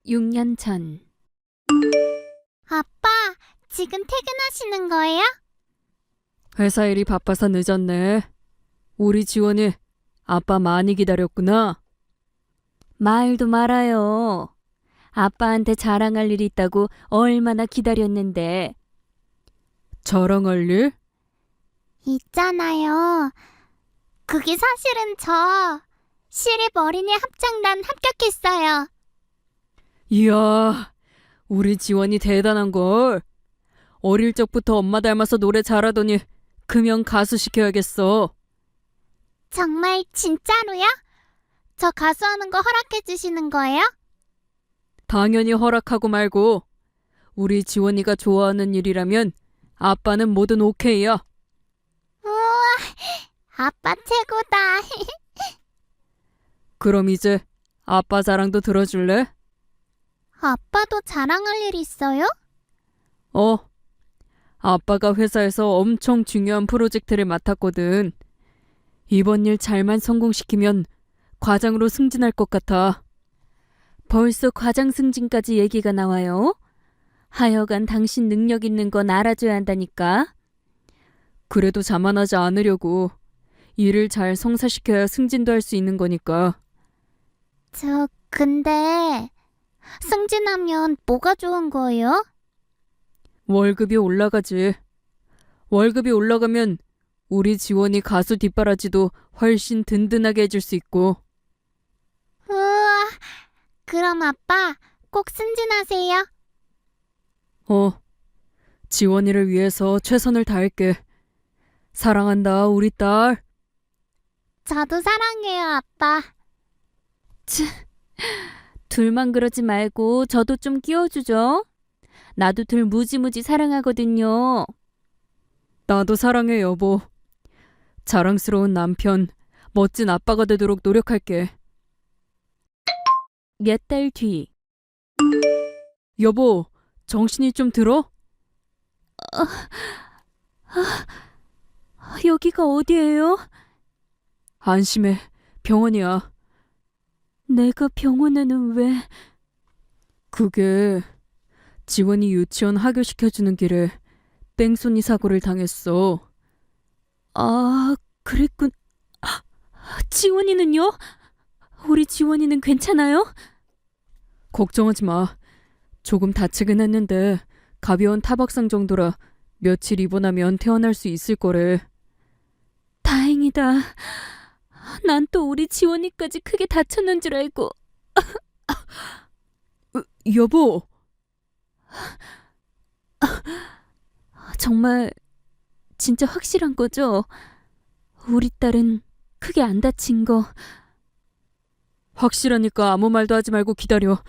6년 전. 아빠, 지금 퇴근하시는 거예요? 회사 일이 바빠서 늦었네. 우리 지원이 아빠 많이 기다렸구나. 말도 말아요. 아빠한테 자랑할 일이 있다고 얼마나 기다렸는데. 자랑할 일? 있잖아요. 그게 사실은 저 시립 어린이 합창단 합격했어요. 이야, 우리 지원이 대단한걸. 어릴 적부터 엄마 닮아서 노래 잘하더니 금연 가수 시켜야겠어. 정말 진짜로요? 저 가수하는 거 허락해 주시는 거예요? 당연히 허락하고 말고. 우리 지원이가 좋아하는 일이라면 아빠는 뭐든 오케이야. 우와, 아빠 최고다. 그럼 이제 아빠 자랑도 들어줄래? 아빠도 자랑할 일 있어요? 아빠가 회사에서 엄청 중요한 프로젝트를 맡았거든. 이번 일 잘만 성공시키면 과장으로 승진할 것 같아. 벌써 과장 승진까지 얘기가 나와요. 하여간 당신 능력 있는 건 알아줘야 한다니까. 그래도 자만하지 않으려고. 일을 잘 성사시켜야 승진도 할 수 있는 거니까. 근데 승진하면 뭐가 좋은 거예요? 월급이 올라가지. 월급이 올라가면 우리 지원이 가수 뒷바라지도 훨씬 든든하게 해줄 수 있고. 우와, 그럼 아빠 꼭 승진하세요. 지원이를 위해서 최선을 다할게. 사랑한다, 우리 딸. 저도 사랑해요, 아빠. 둘만 그러지 말고 저도 좀 끼워주죠. 나도 둘 무지무지 사랑하거든요. 나도 사랑해, 여보. 자랑스러운 남편, 멋진 아빠가 되도록 노력할게. 몇 달 뒤. 여보, 정신이 좀 들어? 여기가 어디예요? 안심해, 병원이야. 내가 병원에는 왜? 그게 지원이 유치원 하교시켜주는 길에 뺑소니 사고를 당했어. 아, 그랬군. 지원이는요? 우리 지원이는 괜찮아요? 걱정하지 마. 조금 다치긴 했는데 가벼운 타박상 정도라 며칠 입원하면 퇴원할 수 있을 거래. 다행이다. 난 또 우리 지원이까지 크게 다쳤는 줄 알고. 여보. 정말 진짜 확실한 거죠? 우리 딸은 크게 안 다친 거. 확실하니까 아무 말도 하지 말고 기다려.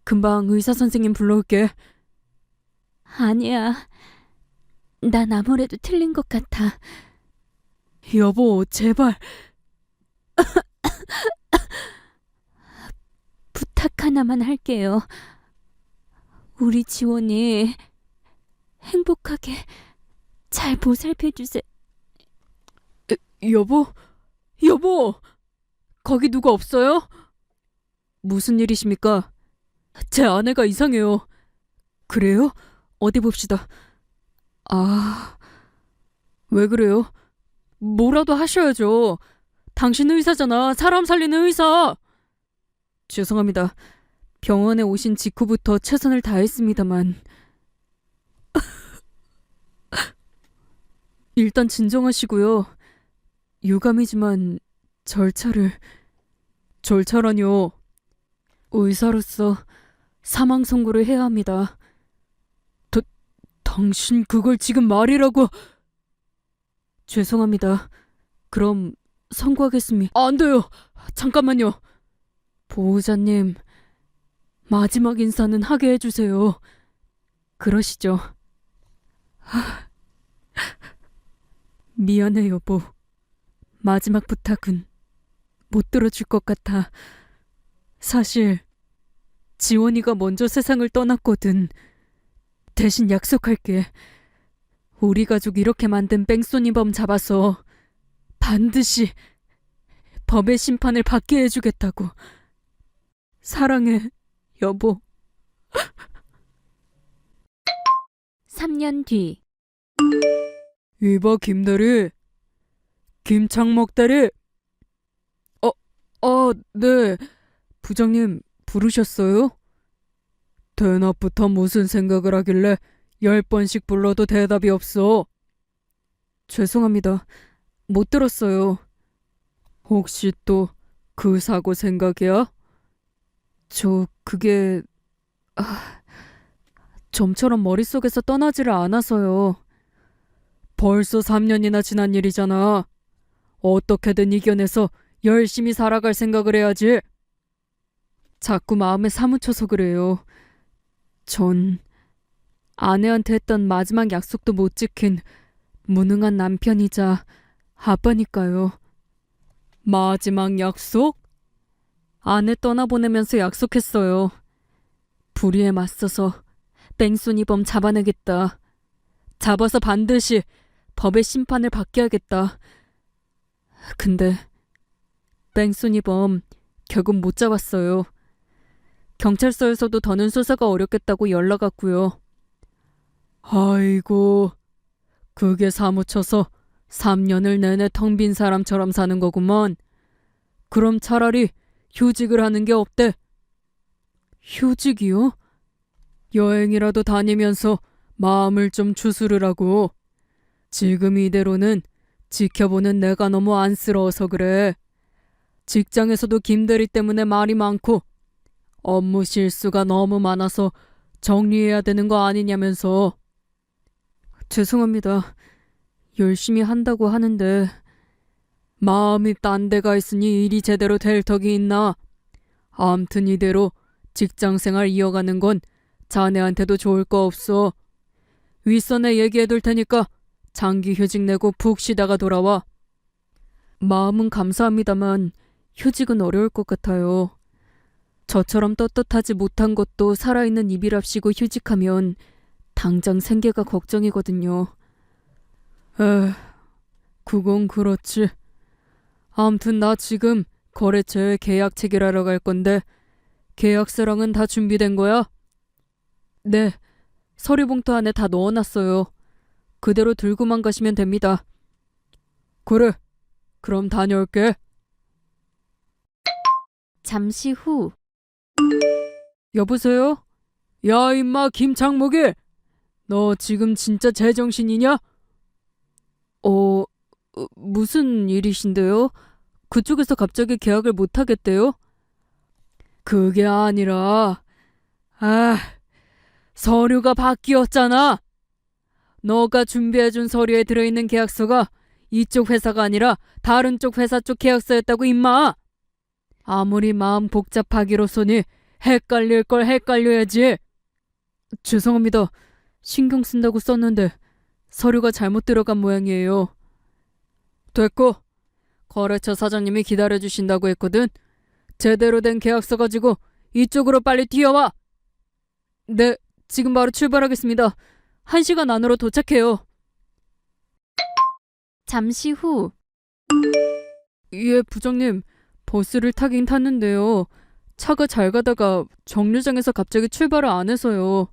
금방 의사 선생님 불러올게. 아니야. 난 아무래도 틀린 것 같아. 여보, 제발. 부탁 하나만 할게요. 우리 지원이 행복하게 잘 보살펴주세요. 여보? 여보! 거기 누가 없어요? 무슨 일이십니까? 제 아내가 이상해요. 그래요? 어디 봅시다. 왜 그래요? 뭐라도 하셔야죠. 당신 의사잖아. 사람 살리는 의사. 죄송합니다. 병원에 오신 직후부터 최선을 다했습니다만. 일단 진정하시고요. 유감이지만 절차라뇨. 의사로서 사망 선고를 해야 합니다. 당신 그걸 지금 말이라고. 죄송합니다. 그럼 선고하겠습니다. 안 돼요. 잠깐만요. 보호자님, 마지막 인사는 하게 해주세요. 그러시죠. 미안해, 여보. 마지막 부탁은 못 들어줄 것 같아. 사실 지원이가 먼저 세상을 떠났거든. 대신 약속할게. 우리 가족 이렇게 만든 뺑소니범 잡아서 반드시 법의 심판을 받게 해주겠다고. 사랑해, 여보. 3년 뒤. 이봐 김대리. 김창먹대리. 네. 부장님 부르셨어요? 대낮부터 무슨 생각을 하길래 10번씩 불러도 대답이 없어. 죄송합니다. 못 들었어요. 혹시 또 그 사고 생각이야? 그게 좀처럼 머릿속에서 떠나지를 않아서요. 벌써 3년이나 지난 일이잖아. 어떻게든 이겨내서 열심히 살아갈 생각을 해야지. 자꾸 마음에 사무쳐서 그래요. 전 아내한테 했던 마지막 약속도 못 지킨 무능한 남편이자 아빠니까요. 마지막 약속? 아내 떠나보내면서 약속했어요. 불의에 맞서서 뺑소니범 잡아내겠다. 잡아서 반드시 법의 심판을 받게 하겠다. 근데 뺑소니범 결국 못 잡았어요. 경찰서에서도 더는 수사가 어렵겠다고 연락 왔고요. 아이고, 그게 사무쳐서 3년을 내내 텅 빈 사람처럼 사는 거구먼. 그럼 차라리 휴직을 하는 게 어때? 휴직이요? 여행이라도 다니면서 마음을 좀 추스르라고. 지금 이대로는 지켜보는 내가 너무 안쓰러워서 그래. 직장에서도 김대리 때문에 말이 많고 업무 실수가 너무 많아서 정리해야 되는 거 아니냐면서. 죄송합니다. 열심히 한다고 하는데 마음이 딴 데가 있으니 일이 제대로 될 턱이 있나. 암튼 이대로 직장생활 이어가는 건 자네한테도 좋을 거 없어. 윗선에 얘기해둘 테니까 장기 휴직 내고 푹 쉬다가 돌아와. 마음은 감사합니다만 휴직은 어려울 것 같아요. 저처럼 떳떳하지 못한 것도 살아있는 입이랍시고 휴직하면 당장 생계가 걱정이거든요. 그건 그렇지. 암튼 나 지금 거래처에 계약 체결하러 갈 건데 계약서랑은 다 준비된 거야? 네, 서류 봉투 안에 다 넣어놨어요. 그대로 들고만 가시면 됩니다. 그래, 그럼 다녀올게. 잠시 후. 여보세요? 야 임마 김창목이, 너 지금 진짜 제정신이냐? 무슨 일이신데요? 그쪽에서 갑자기 계약을 못 하겠대요? 그게 아니라 서류가 바뀌었잖아. 너가 준비해준 서류에 들어있는 계약서가 이쪽 회사가 아니라 다른 쪽 회사 쪽 계약서였다고 임마. 아무리 마음 복잡하기로서니 헷갈릴 걸 헷갈려야지. 죄송합니다. 신경 쓴다고 썼는데 서류가 잘못 들어간 모양이에요. 됐고, 거래처 사장님이 기다려주신다고 했거든. 제대로 된 계약서 가지고 이쪽으로 빨리 튀어와. 네, 지금 바로 출발하겠습니다. 1시간 안으로 도착해요. 잠시 후. 예, 부장님. 버스를 타긴 탔는데요. 차가 잘 가다가 정류장에서 갑자기 출발을 안 해서요.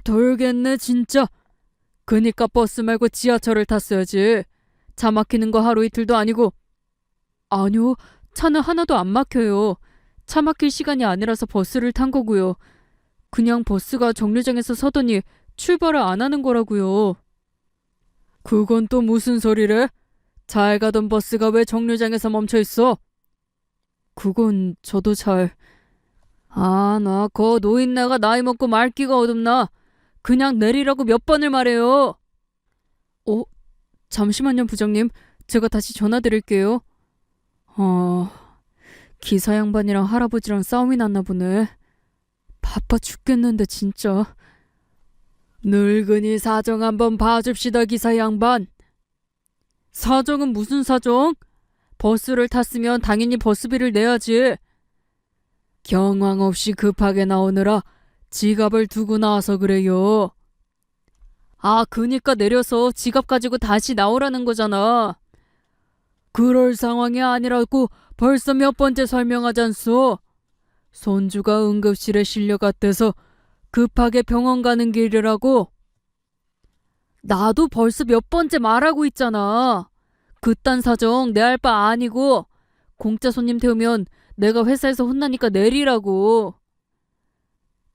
돌겠네 진짜. 그니까 버스 말고 지하철을 탔어야지. 차 막히는 거 하루 이틀도 아니고. 아니요, 차는 하나도 안 막혀요. 차 막힐 시간이 아니라서 버스를 탄 거고요. 그냥 버스가 정류장에서 서더니 출발을 안 하는 거라고요. 그건 또 무슨 소리래? 잘 가던 버스가 왜 정류장에서 멈춰 있어? 그건 저도 잘... 나 거 노인네가 나이 먹고 말귀가 어둡나? 그냥 내리라고 몇 번을 말해요. 잠시만요 부장님. 제가 다시 전화 드릴게요. 기사 양반이랑 할아버지랑 싸움이 났나 보네. 바빠 죽겠는데 진짜. 늙은이 사정 한번 봐줍시다 기사 양반. 사정은 무슨 사정? 버스를 탔으면 당연히 버스비를 내야지. 경황 없이 급하게 나오느라 지갑을 두고 나와서 그래요. 그니까 내려서 지갑 가지고 다시 나오라는 거잖아. 그럴 상황이 아니라고 벌써 몇 번째 설명하잖소. 손주가 응급실에 실려갔대서 급하게 병원 가는 길이라고. 나도 벌써 몇 번째 말하고 있잖아. 그딴 사정 내 알 바 아니고 공짜 손님 태우면 내가 회사에서 혼나니까 내리라고.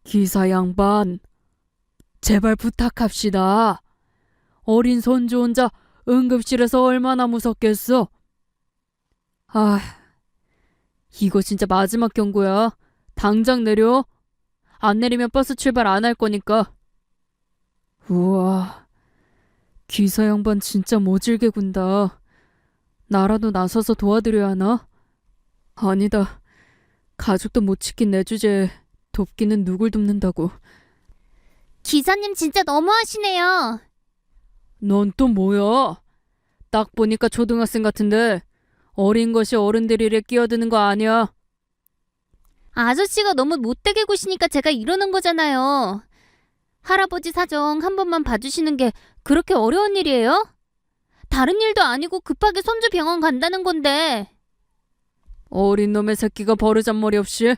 기사 양반, 제발 부탁합시다. 어린 손주 혼자 응급실에서 얼마나 무섭겠어. 아, 이거 진짜 마지막 경고야. 당장 내려. 안 내리면 버스 출발 안 할 거니까. 우와, 기사 양반 진짜 모질게 군다. 나라도 나서서 도와드려야 하나? 아니다. 가족도 못 지킨 내 주제에 돕기는 누굴 돕는다고. 기사님 진짜 너무하시네요. 넌 또 뭐야? 딱 보니까 초등학생 같은데 어린 것이 어른들 일에 끼어드는 거 아니야? 아저씨가 너무 못되게 구시니까 제가 이러는 거잖아요. 할아버지 사정 한 번만 봐주시는 게 그렇게 어려운 일이에요? 다른 일도 아니고 급하게 손주 병원 간다는 건데. 어린 놈의 새끼가 버르장머리 없이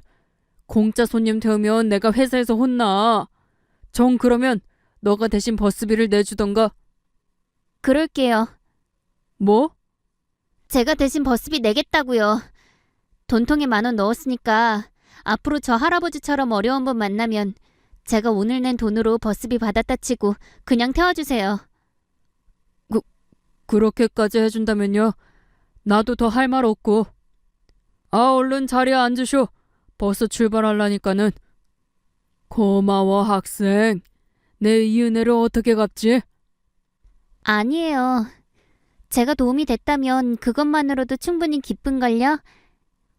공짜 손님 태우면 내가 회사에서 혼나. 정 그러면 너가 대신 버스비를 내주던가. 그럴게요. 뭐? 제가 대신 버스비 내겠다고요. 돈통에 10,000원 넣었으니까 앞으로 저 할아버지처럼 어려운 분 만나면 제가 오늘 낸 돈으로 버스비 받았다 치고 그냥 태워주세요. 그렇게까지 해준다면요. 나도 더 할 말 없고. 얼른 자리에 앉으쇼. 버스 출발하려니까는. 고마워 학생. 내 이 은혜를 어떻게 갚지? 아니에요. 제가 도움이 됐다면 그것만으로도 충분히 기쁜걸요.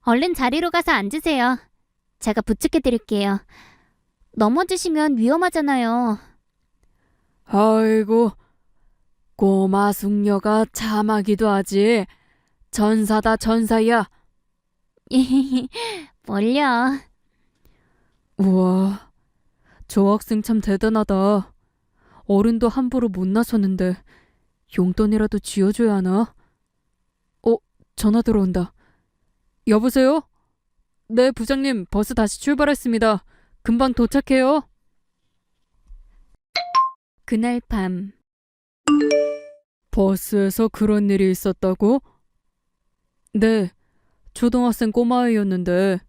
얼른 자리로 가서 앉으세요. 제가 부축해드릴게요. 넘어지시면 위험하잖아요. 아이고, 꼬마 숙녀가 참하기도 하지. 전사다 전사야. 뭘요? 우와, 저 학생 참 대단하다. 어른도 함부로 못 나서는데 용돈이라도 쥐어줘야 하나? 전화 들어온다. 여보세요? 네, 부장님, 버스 다시 출발했습니다. 금방 도착해요. 그날 밤. 버스에서 그런 일이 있었다고? 네, 초등학생 꼬마아이였는데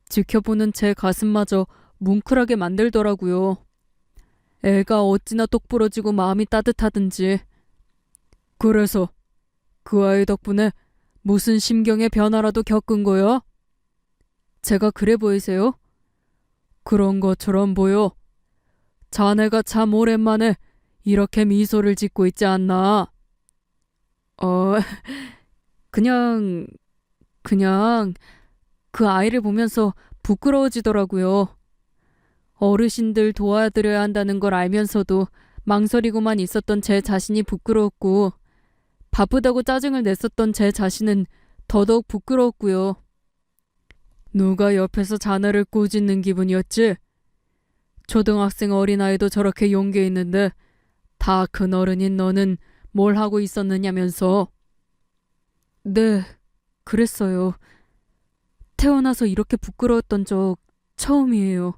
지켜보는 제 가슴마저 뭉클하게 만들더라고요. 애가 어찌나 똑부러지고 마음이 따뜻하든지. 그래서 그 아이 덕분에 무슨 심경의 변화라도 겪은 거야? 제가 그래 보이세요? 그런 것처럼 보여. 자네가 참 오랜만에 이렇게 미소를 짓고 있지 않나? 그냥 그 아이를 보면서 부끄러워지더라고요. 어르신들 도와드려야 한다는 걸 알면서도 망설이고만 있었던 제 자신이 부끄러웠고, 바쁘다고 짜증을 냈었던 제 자신은 더더욱 부끄러웠고요. 누가 옆에서 자네를 꾸짖는 기분이었지? 초등학생 어린아이도 저렇게 용기 있는데 다 큰 어른인 너는 뭘 하고 있었느냐면서. 네, 그랬어요. 태어나서 이렇게 부끄러웠던 적 처음이에요.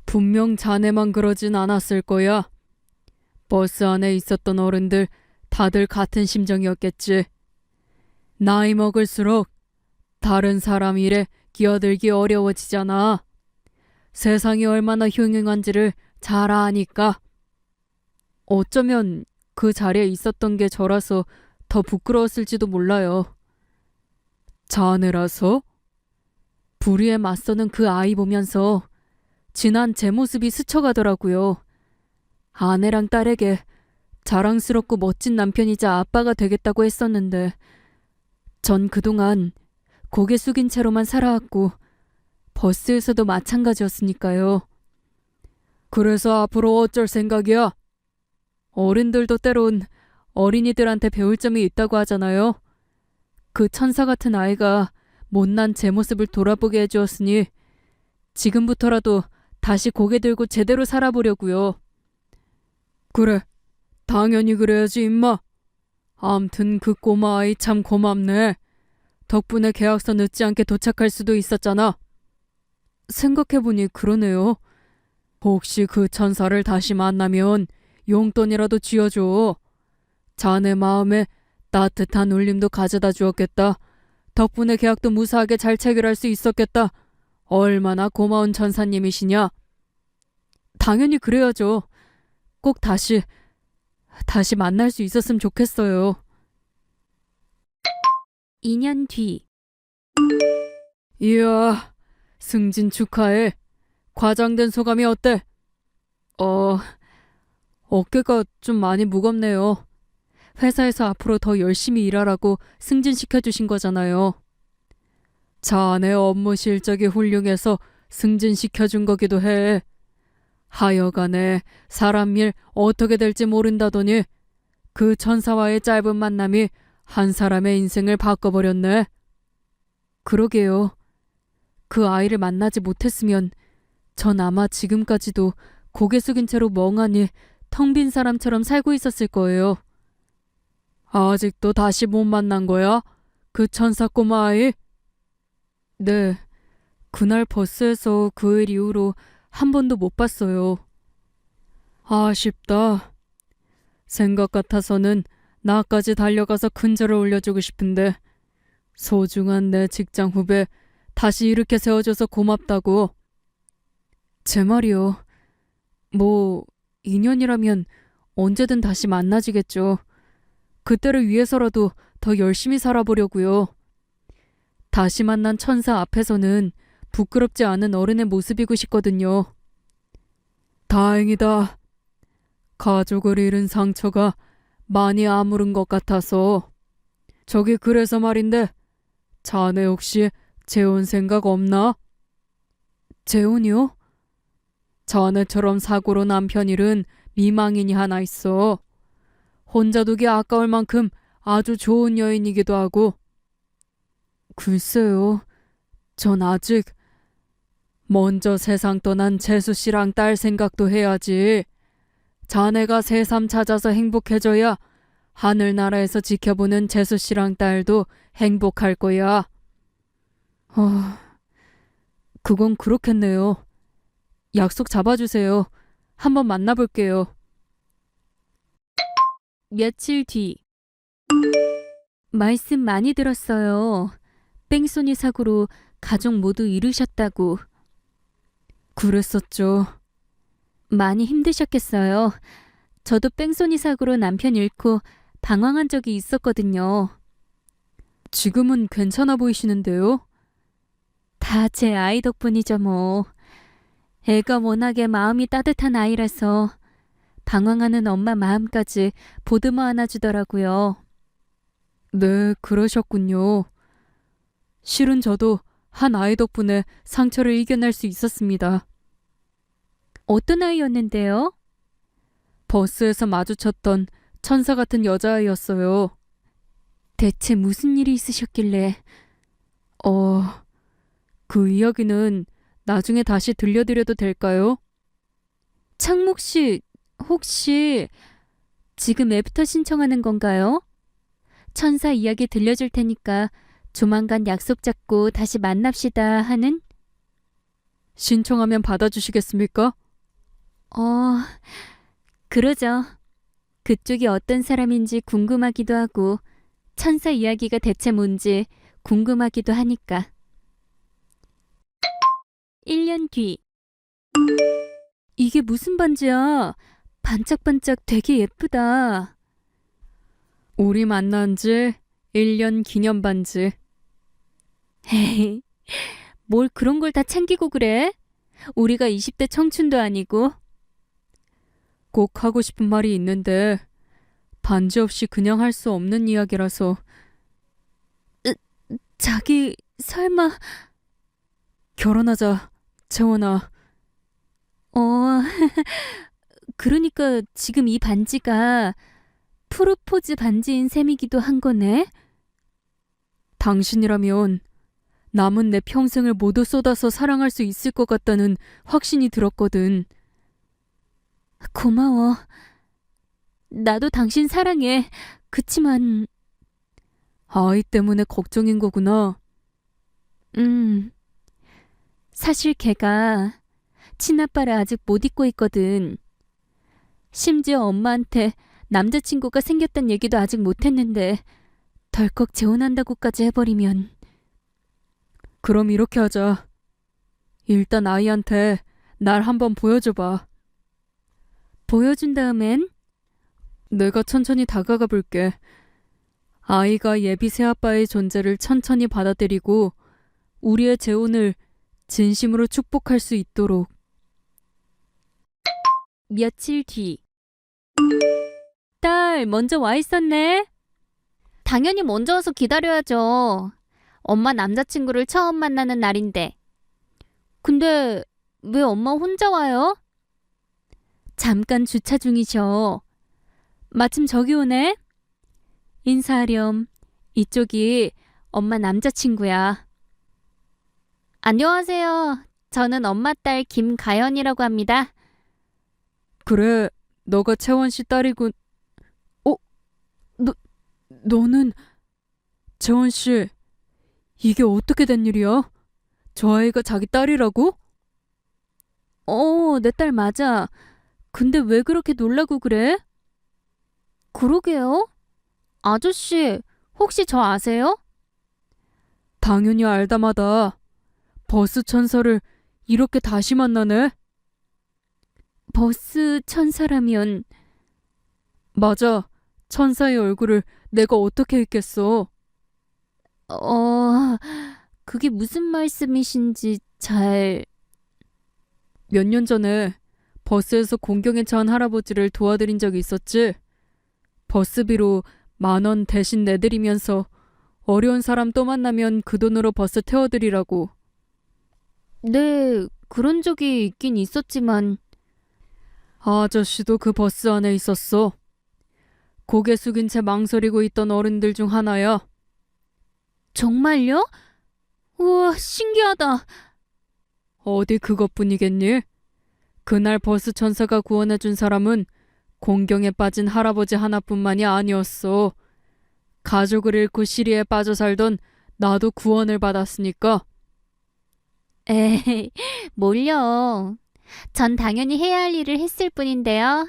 분명 자네만 그러진 않았을 거야. 버스 안에 있었던 어른들 다들 같은 심정이었겠지. 나이 먹을수록 다른 사람 일에 끼어들기 어려워지잖아. 세상이 얼마나 흉흉한지를 잘 아니까. 어쩌면 그 자리에 있었던 게 저라서 더 부끄러웠을지도 몰라요. 자네라서? 불의에 맞서는 그 아이 보면서 지난 제 모습이 스쳐가더라고요. 아내랑 딸에게 자랑스럽고 멋진 남편이자 아빠가 되겠다고 했었는데 전 그동안 고개 숙인 채로만 살아왔고 버스에서도 마찬가지였으니까요. 그래서 앞으로 어쩔 생각이야? 어른들도 때론 어린이들한테 배울 점이 있다고 하잖아요. 그 천사 같은 아이가 못난 제 모습을 돌아보게 해주었으니 지금부터라도 다시 고개 들고 제대로 살아보려고요. 그래, 당연히 그래야지 임마. 암튼 그 꼬마 아이 참 고맙네. 덕분에 계약서 늦지 않게 도착할 수도 있었잖아. 생각해보니 그러네요. 혹시 그 천사를 다시 만나면 용돈이라도 쥐어줘. 자네 마음에 따뜻한 울림도 가져다 주었겠다. 덕분에 계약도 무사하게 잘 체결할 수 있었겠다. 얼마나 고마운 천사님이시냐. 당연히 그래야죠. 꼭 다시 만날 수 있었으면 좋겠어요. 2년 뒤. 이야, 승진 축하해. 과장된 소감이 어때? 어깨가 좀 많이 무겁네요. 회사에서 앞으로 더 열심히 일하라고 승진시켜 주신 거잖아요. 자네 업무 실적이 훌륭해서 승진시켜 준 거기도 해. 하여간에 사람 일 어떻게 될지 모른다더니 그 천사와의 짧은 만남이 한 사람의 인생을 바꿔버렸네. 그러게요. 그 아이를 만나지 못했으면 전 아마 지금까지도 고개 숙인 채로 멍하니 텅 빈 사람처럼 살고 있었을 거예요. 아직도 다시 못 만난 거야? 그 천사 꼬마 아이? 네, 그날 버스에서 그 일 이후로 한 번도 못 봤어요. 아쉽다. 생각 같아서는 나까지 달려가서 큰절을 올려주고 싶은데 소중한 내 직장 후배 다시 이렇게 세워줘서 고맙다고. 제 말이요. 뭐 인연이라면 언제든 다시 만나지겠죠. 그때를 위해서라도 더 열심히 살아보려고요. 다시 만난 천사 앞에서는 부끄럽지 않은 어른의 모습이고 싶거든요. 다행이다. 가족을 잃은 상처가 많이 아무른 것 같아서. 저기 그래서 말인데 자네 혹시 재혼 생각 없나? 재혼이요? 자네처럼 사고로 남편 잃은 미망인이 하나 있어. 혼자 두기 아까울 만큼 아주 좋은 여인이기도 하고. 글쎄요. 전 아직 먼저 세상 떠난 재수 씨랑 딸 생각도 해야지. 자네가 새삼 찾아서 행복해져야 하늘나라에서 지켜보는 재수 씨랑 딸도 행복할 거야. 그건 그렇겠네요. 약속 잡아주세요. 한번 만나볼게요. 며칠 뒤. 말씀 많이 들었어요. 뺑소니 사고로 가족 모두 잃으셨다고. 그랬었죠. 많이 힘드셨겠어요. 저도 뺑소니 사고로 남편 잃고 방황한 적이 있었거든요. 지금은 괜찮아 보이시는데요? 다 제 아이 덕분이죠 뭐. 애가 워낙에 마음이 따뜻한 아이라서 방황하는 엄마 마음까지 보듬어 안아주더라고요. 네, 그러셨군요. 실은 저도 한 아이 덕분에 상처를 이겨낼 수 있었습니다. 어떤 아이였는데요? 버스에서 마주쳤던 천사 같은 여자아이였어요. 대체 무슨 일이 있으셨길래? 그 이야기는 나중에 다시 들려드려도 될까요? 창목 씨, 혹시 지금 애프터 신청하는 건가요? 천사 이야기 들려줄 테니까 조만간 약속 잡고 다시 만납시다 하는? 신청하면 받아주시겠습니까? 그러죠. 그쪽이 어떤 사람인지 궁금하기도 하고 천사 이야기가 대체 뭔지 궁금하기도 하니까. 1년 뒤. 이게 무슨 반지야? 반짝반짝 되게 예쁘다. 우리 만난 지 1년 기념 반지. 헤이, 뭘 그런 걸 다 챙기고 그래? 우리가 20대 청춘도 아니고. 꼭 하고 싶은 말이 있는데 반지 없이 그냥 할 수 없는 이야기라서. 자기 설마 결혼하자, 채원아. 그러니까 지금 이 반지가 프로포즈 반지인 셈이기도 한 거네? 당신이라면 남은 내 평생을 모두 쏟아서 사랑할 수 있을 것 같다는 확신이 들었거든. 고마워. 나도 당신 사랑해. 그치만 아이 때문에 걱정인 거구나. 사실 걔가 친아빠를 아직 못 잊고 있거든. 심지어 엄마한테 남자친구가 생겼단 얘기도 아직 못했는데 덜컥 재혼한다고까지 해버리면. 그럼 이렇게 하자. 일단 아이한테 날 한번 보여줘봐. 보여준 다음엔? 내가 천천히 다가가 볼게. 아이가 예비 새아빠의 존재를 천천히 받아들이고 우리의 재혼을 진심으로 축복할 수 있도록. 며칠 뒤. 딸, 먼저 와 있었네. 당연히 먼저 와서 기다려야죠. 엄마 남자친구를 처음 만나는 날인데. 근데 왜 엄마 혼자 와요? 잠깐 주차 중이셔. 마침 저기 오네. 인사하렴. 이쪽이 엄마 남자친구야. 안녕하세요. 저는 엄마 딸 김가연이라고 합니다. 그래, 너가 채원 씨 딸이군. 너는 채원 씨, 이게 어떻게 된 일이야? 저 아이가 자기 딸이라고? 내 딸 맞아. 근데 왜 그렇게 놀라고 그래? 그러게요. 아저씨, 혹시 저 아세요? 당연히 알다마다. 버스 천사를 이렇게 다시 만나네? 버스 천사라면. 맞아. 천사의 얼굴을 내가 어떻게 잊겠어. 그게 무슨 말씀이신지 잘... 몇 년 전에 버스에서 공경에 처한 할아버지를 도와드린 적이 있었지. 버스비로 10,000원 대신 내드리면서 어려운 사람 또 만나면 그 돈으로 버스 태워드리라고. 네, 그런 적이 있긴 있었지만... 아저씨도 그 버스 안에 있었어. 고개 숙인 채 망설이고 있던 어른들 중 하나야. 정말요? 우와, 신기하다. 어디 그것뿐이겠니? 그날 버스 천사가 구원해준 사람은 공경에 빠진 할아버지 하나뿐만이 아니었어. 가족을 잃고 시리에 빠져 살던 나도 구원을 받았으니까. 에이, 뭘요. 전 당연히 해야 할 일을 했을 뿐인데요.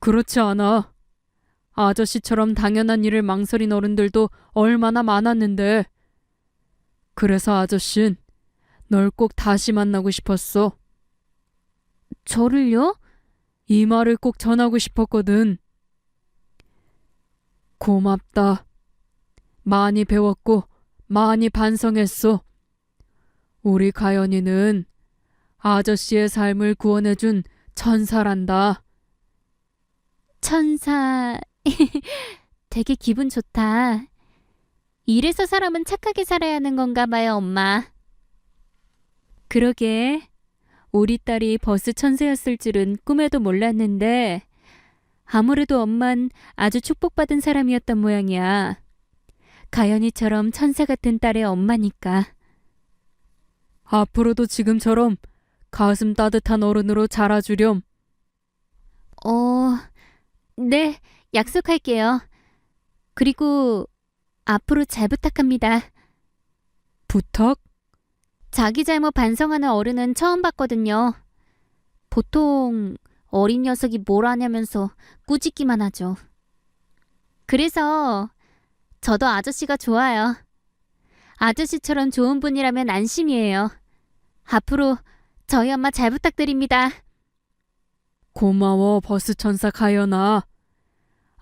그렇지 않아. 아저씨처럼 당연한 일을 망설인 어른들도 얼마나 많았는데. 그래서 아저씨는 널 꼭 다시 만나고 싶었어. 저를요? 이 말을 꼭 전하고 싶었거든. 고맙다. 많이 배웠고 많이 반성했어. 우리 가연이는 아저씨의 삶을 구원해준 천사란다. 천사... 되게 기분 좋다. 이래서 사람은 착하게 살아야 하는 건가 봐요, 엄마. 그러게. 우리 딸이 버스 천사였을 줄은 꿈에도 몰랐는데 아무래도 엄만 아주 축복받은 사람이었던 모양이야. 가연이처럼 천사 같은 딸의 엄마니까. 앞으로도 지금처럼 가슴 따뜻한 어른으로 자라주렴. 네, 약속할게요. 그리고 앞으로 잘 부탁합니다. 부탁? 자기 잘못 반성하는 어른은 처음 봤거든요. 보통 어린 녀석이 뭘 하냐면서 꾸짖기만 하죠. 그래서 저도 아저씨가 좋아요. 아저씨처럼 좋은 분이라면 안심이에요. 앞으로 저희 엄마 잘 부탁드립니다. 고마워, 버스 천사 가연아.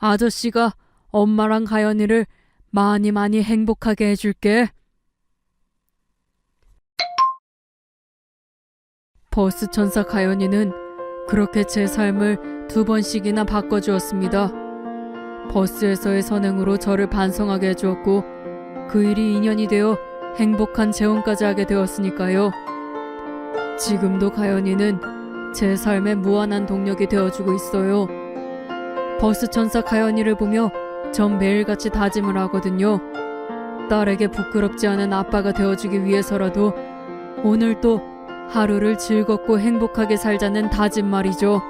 아저씨가 엄마랑 가연이를 많이 많이 행복하게 해줄게. 버스 천사 가연이는 그렇게 제 삶을 2번씩이나 바꿔주었습니다. 버스에서의 선행으로 저를 반성하게 해주었고 그 일이 인연이 되어 행복한 재혼까지 하게 되었으니까요. 지금도 가연이는 제 삶의 무한한 동력이 되어주고 있어요. 버스 천사 가연이를 보며 전 매일같이 다짐을 하거든요. 딸에게 부끄럽지 않은 아빠가 되어주기 위해서라도 오늘도 하루를 즐겁고 행복하게 살자는 다짐 말이죠.